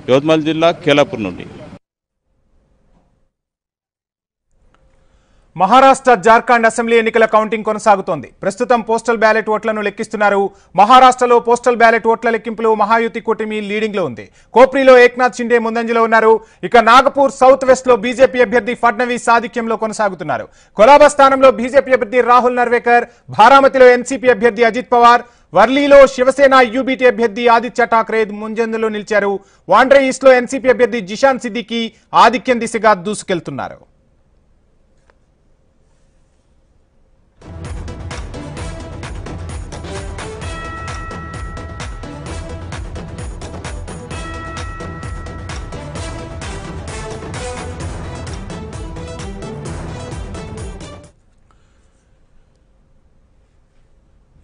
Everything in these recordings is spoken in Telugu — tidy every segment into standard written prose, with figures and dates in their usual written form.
యవత్మాల్ జిల్లా కేలాపూర్ నుండి. మహారాష్ట్ర జార్ఖండ్ అసెంబ్లీ ఎన్నికల కౌంటింగ్ కొనసాగుతోంది. ప్రస్తుతం పోస్టల్ బ్యాలెట్ ఓట్లను లెక్కిస్తున్నారు. మహారాష్ట్రలో పోస్టల్ బ్యాలెట్ ఓట్ల లెక్కింపులో మహాయుతి కూటమి లీడింగ్ లో ఉంది. కోప్రీలో ఏక్నాథ్ షిండే ముందంజలో ఉన్నారు. ఇక నాగపూర్ సౌత్ వెస్ట్ లో బీజేపీ అభ్యర్థి ఫడ్నవీస్ ఆధిక్యంలో కొనసాగుతున్నారు. కొలాబా స్థానంలో బీజేపీ అభ్యర్థి రాహుల్ నర్వేకర్, బారామతిలో ఎన్సీపీ అభ్యర్థి అజిత్ పవార్, వర్లీలో శివసేన యూబీటీ అభ్యర్థి ఆదిత్య ఠాక్రే ముంజందులో నిలిచారు. వాండ్రే ఈస్ట్ లో ఎన్సీపీ అభ్యర్థి జిషాన్ సిద్దికి ఆధిక్యం దిశగా దూసుకెళ్తున్నారు.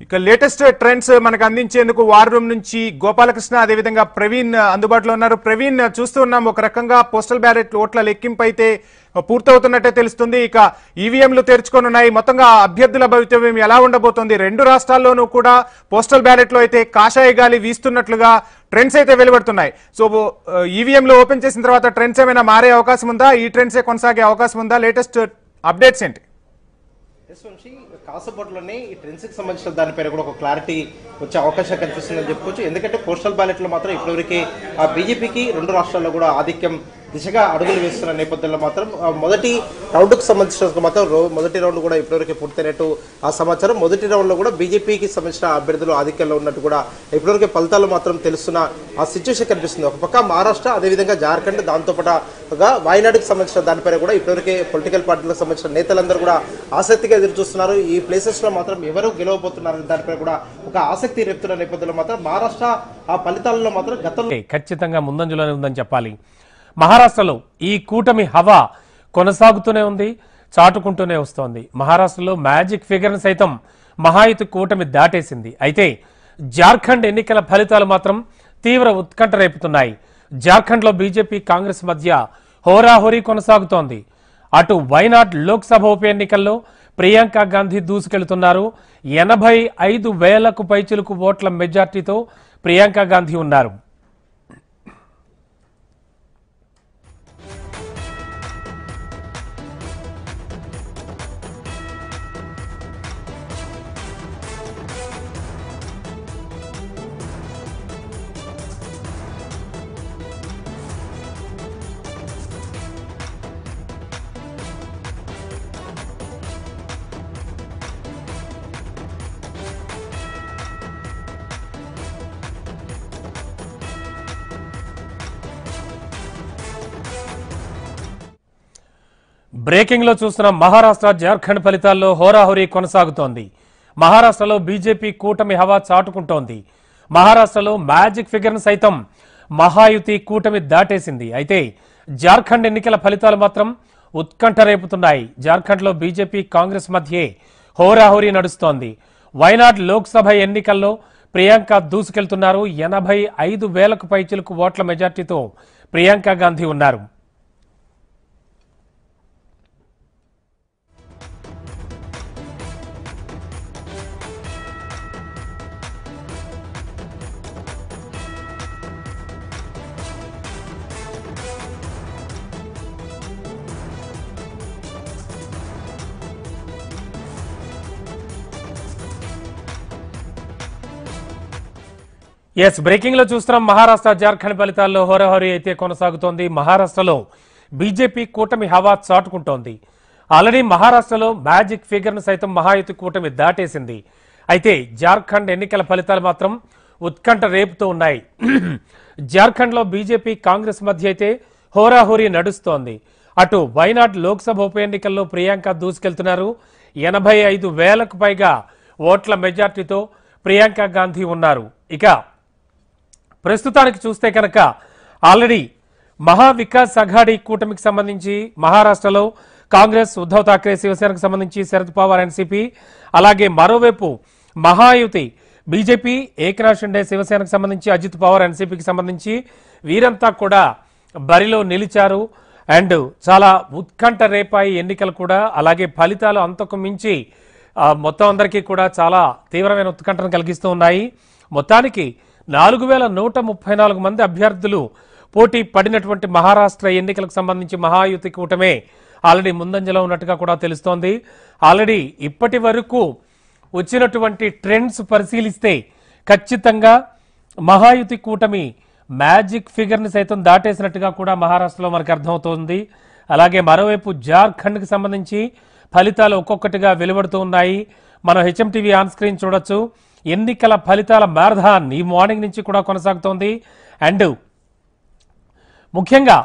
ఇక లేటెస్ట్ ట్రెండ్స్ మనకు అందించేందుకు వార్ రూమ్ నుంచి గోపాలకృష్ణ అదేవిధంగా ప్రవీణ్ అందుబాటులో ఉన్నారు. ప్రవీణ్, చూస్తూ ఉన్నాం ఒక రకంగా పోస్టల్ బ్యాలెట్ ఓట్ల లెక్కింపు అయితే పూర్తవుతున్నట్టే తెలుస్తుంది. ఇక ఈవీఎంలు తెరుచుకొని ఉన్నాయి. మొత్తంగా అభ్యర్థుల భవితవ్యం ఎలా ఉండబోతోంది? రెండు రాష్ట్రాల్లోనూ కూడా పోస్టల్ బ్యాలెట్ లో అయితే కాషాయ గాలి వీస్తున్నట్లుగా ట్రెండ్స్ అయితే వెలువడుతున్నాయి. సో ఈవీఎంలు ఓపెన్ చేసిన తర్వాత ట్రెండ్స్ ఏమైనా మారే అవకాశం ఉందా? ఈ ట్రెండ్సే కొనసాగే అవకాశం ఉందా? లేటెస్ట్ అప్డేట్స్ ఏంటి? కాసేపట్లోనే ఈ ట్రెండ్స్ కి సంబంధించిన దానిపైన కూడా ఒక క్లారిటీ వచ్చే అవకాశం కనిపిస్తుందని చెప్పుకోవచ్చు. ఎందుకంటే పోస్టల్ బ్యాలెట్ లో మాత్రం ఇప్పటివరకు ఆ బీజేపీకి రెండు రాష్ట్రాల్లో కూడా ఆధిక్యం దిశగా అడుగులు వేస్తున్న నేపథ్యంలో మాత్రం మొదటి రౌండ్కు సంబంధించిన మాత్రం మొదటి రౌండ్ కూడా ఇప్పటివరకు పూర్తయినట్టు ఆ సమాచారం. మొదటి రౌండ్ లో కూడా బీజేపీకి సంబంధించిన అభ్యర్థులు ఆధిక్యంలో ఉన్నట్టు కూడా ఇప్పటివరకు ఫలితాలు మాత్రం తెలుస్తున్న ఆ సిచ్యువేషన్ కనిపిస్తుంది. ఒక పక్క మహారాష్ట్ర, అదేవిధంగా జార్ఖండ్, దాంతోపాటుగా వాయనాడుకు సంబంధించిన దానిపైన కూడా ఇప్పటివరకే పొలిటికల్ పార్టీలకు సంబంధించిన నేతలందరూ కూడా ఆసక్తిగా ఎదురు చూస్తున్నారు. ఈ ప్లేసెస్ లో మాత్రం ఎవరు గెలవబోతున్నారని దానిపై కూడా ఒక ఆసక్తి రేపుతున్న నేపథ్యంలో మాత్రం మహారాష్ట్ర ఆ ఫలితాలలో మాత్రం గతంలో ఖచ్చితంగా ముందంజలోనే ఉందని చెప్పాలి. మహారాష్ట్రలో ఈ కూటమి హవా కొనసాగుతూనే ఉంది, చాటుకుంటూనే వస్తోంది. మహారాష్ట్రలో మ్యాజిక్ ఫిగర్ను సైతం మహాయుతి కూటమి దాటేసింది. అయితే జార్ఖండ్ ఎన్నికల ఫలితాలు మాత్రం తీవ్ర ఉత్కంఠ రేపుతున్నాయి. జార్ఖండ్లో బీజేపీ కాంగ్రెస్ మధ్య హోరాహోరీ కొనసాగుతోంది. అటు వైనాడ్ లోక్సభ ఉప ఎన్నికల్లో ప్రియాంక గాంధీ దూసుకెళ్తున్నారు. 85,000కు పైచిలుకు ఓట్ల మెజార్టీతో ప్రియాంక గాంధీ ఉన్నారు. బ్రేకింగ్ లో చూస్తున్న మహారాష్ట్ర జార్ఖండ్ ఫలితాల్లో హోరాహోరీ కొనసాగుతోంది. మహారాష్ట్రలో బీజేపీ కూటమి హవా చాటుకుంటోంది. మహారాష్ట్రలో మ్యాజిక్ ఫిగర్ ను సైతం మహాయుతి కూటమి దాటేసింది. అయితే జార్ఖండ్ ఎన్నికల ఫలితాలు మాత్రం ఉత్కంఠ రేపుతున్నాయి. జార్ఖండ్ లో బీజేపీ కాంగ్రెస్ మధ్యే హోరాహోరీ నడుస్తోంది. వైనాడ్ లోక్సభ ఎన్నికల్లో ప్రియాంక దూసుకెళ్తున్నారు. 85,000కు పైచిలుకు ఓట్ల మెజార్టీతో ప్రియాంక గాంధీ ఉన్నారు. బ్రేకింగ్ లో చూస్తున్నాం మహారాష్ట్ర జార్ఖండ్ ఫలితాల్లో హోరాహోరీ అయితే కొనసాగుతోంది. మహారాష్ట్రలో బీజేపీ కూటమి హవా చాటుకుంటోంది. ఆల్రెడీ మహారాష్ట్రలో మ్యాజిక్ ఫిగర్ ను సైతం మహాయుతి కూటమి దాటేసింది. అయితే జార్ఖండ్ ఎన్నికల ఫలితాలు మాత్రం ఉత్కంఠ రేపుతూ ఉన్నాయి. జార్ఖండ్ లో బీజేపీ కాంగ్రెస్ మధ్య అయితే హోరాహోరీ నడుస్తోంది. అటు వైనాడ్ లోక్సభ ఉప ఎన్నికల్లో ప్రియాంక దూసుకెళ్తున్నారు. 85,000కు పైగా ఓట్ల మెజార్టీతో ప్రియాంక గాంధీ ఉన్నారు. ఇక ప్రస్తుతానికి చూస్తే కనుక ఆల్రెడీ మహావికాస్ అఘాడీ కూటమికి సంబంధించి మహారాష్ట్రలో కాంగ్రెస్, ఉద్ధవ్ ఠాక్రే శివసేనకు సంబంధించి శరద్ పవార్ ఎన్సీపీ, అలాగే మరోవైపు మహాయుతి బీజేపీ ఏక్నాథ్ షిండే శివసేనకు సంబంధించి అజిత్ పవార్ ఎన్సీపీకి సంబంధించి వీరంతా కూడా బరిలో నిలిచారు. అండ్ చాలా ఉత్కంఠ రేపాయి ఎన్నికలు కూడా. అలాగే ఫలితాలు అంతకు మించి మొత్తం అందరికీ కూడా చాలా తీవ్రమైన ఉత్కంఠను కలిగిస్తూ ఉన్నాయి. మొత్తానికి 4,134 మంది అభ్యర్థులు పోటీ పడినటువంటి మహారాష్ట్ర ఎన్నికలకు సంబంధించి మహాయుతి కూటమే ఆల్రెడీ ముందంజలో ఉన్నట్టుగా కూడా తెలుస్తోంది. ఆల్రెడీ ఇప్పటి వరకు వచ్చినటువంటి ట్రెండ్స్ పరిశీలిస్తే ఖచ్చితంగా మహాయుతి కూటమి మ్యాజిక్ ఫిగర్ని సైతం దాటేసినట్టుగా కూడా మహారాష్ట్రలో మనకు అర్థమవుతోంది. అలాగే మరోవైపు జార్ఖండ్కి సంబంధించి ఫలితాలు ఒక్కొక్కటిగా వెలువడుతూ ఉన్నాయి. మనం హెచ్ఎంటీవీ ఆన్ స్క్రీన్ చూడొచ్చు. ఎన్నికల ఫలితాల మ్యారథాన్ ఈ మార్నింగ్ నుంచి కూడా కొనసాగుతోంది. అండ్ ముఖ్యంగా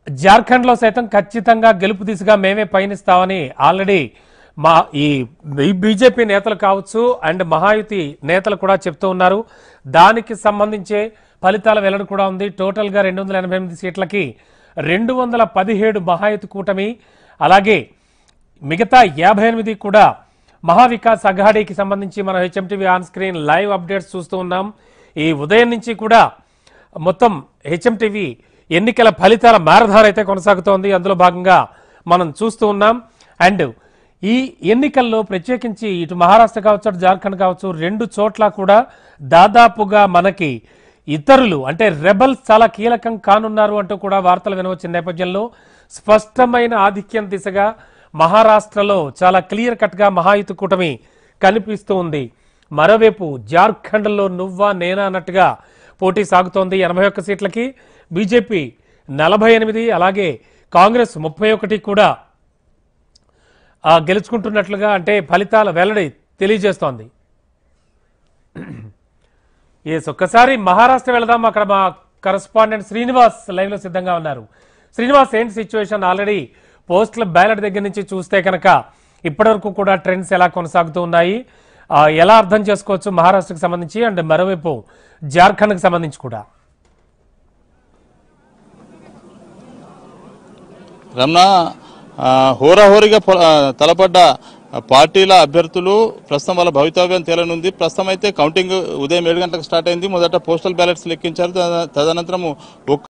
జార్ఖండ్లో సైతం ఖచ్చితంగా గెలుపు దిశగా మేమే పయనిస్తామని ఆల్రెడీ ఈ బీజేపీ నేతలు కావచ్చు అండ్ మహాయుతి నేతలు కూడా చెప్తూ ఉన్నారు. దానికి సంబంధించే ఫలితాల వెల్లడి కూడా ఉంది. టోటల్గా 288 సీట్లకి 217 మహాయుతి కూటమి, అలాగే మిగతా 58 కూడా మహావికాస్ అఘాడీకి సంబంధించి మనం HMTV on screen live updates చూస్తూ ఉన్నాం. ఈ ఉదయం నుంచి కూడా మొత్తం హెచ్ఎంటీవీ ఎన్నికల ఫలితాల మ్యారథాన్ అయితే కొనసాగుతోంది. అందులో భాగంగా మనం చూస్తూ ఉన్నాం. అండ్ ఈ ఎన్నికల్లో ప్రత్యేకించి ఇటు మహారాష్ట్ర కావచ్చు అటు జార్ఖండ్ కావచ్చు 2 చోట్ల కూడా దాదాపుగా మనకి ఇతరులు అంటే రెబల్స్ చాలా కీలకం కానున్నారు అంటూ కూడా వార్తలు వినవచ్చిన నేపథ్యంలో స్పష్టమైన ఆధిక్యం దిశగా మహారాష్ట్రలో చాలా క్లియర్ కట్గా మహాయుతి కూటమి కనిపిస్తూ ఉంది. మరోవైపు జార్ఖండ్లో నువ్వా నేనా అన్నట్టుగా పోటీ సాగుతోంది. 81 సీట్లకి బీజేపీ 48, అలాగే కాంగ్రెస్ 31 కూడా గెలుచుకుంటున్నట్లుగా అంటే ఫలితాల వెల్లడి తెలియజేస్తోంది. ఒక్కసారి మహారాష్ట్ర వెళదాం. అక్కడ మా కరెస్పాండెంట్ శ్రీనివాస్ లైవ్ లో సిద్ధంగా ఉన్నారు. శ్రీనివాస్, ఏంటి సిచ్యువేషన్? ఆల్రెడీ పోస్టుల బ్యాలెట్ దగ్గర నుంచి చూస్తే కనుక ఇప్పటివరకు కూడా ట్రెండ్స్ ఎలా కొనసాగుతూ ఉన్నాయి, ఎలా అర్థం చేసుకోవచ్చు మహారాష్ట్రకు సంబంధించి అండ్ మరోవైపు జార్ఖండ్కి సంబంధించి కూడా? రమణ, హోరాహోరీగా తలపడ్డ పార్టీల అభ్యర్థులు ప్రస్తుతం వాళ్ళ భవితవ్యం తేలనుంది. ప్రస్తుతం అయితే కౌంటింగ్ ఉదయం 7 గంటలకు స్టార్ట్ అయింది. మొదట పోస్టల్ బ్యాలెట్స్ లెక్కించారు. తదనంతరం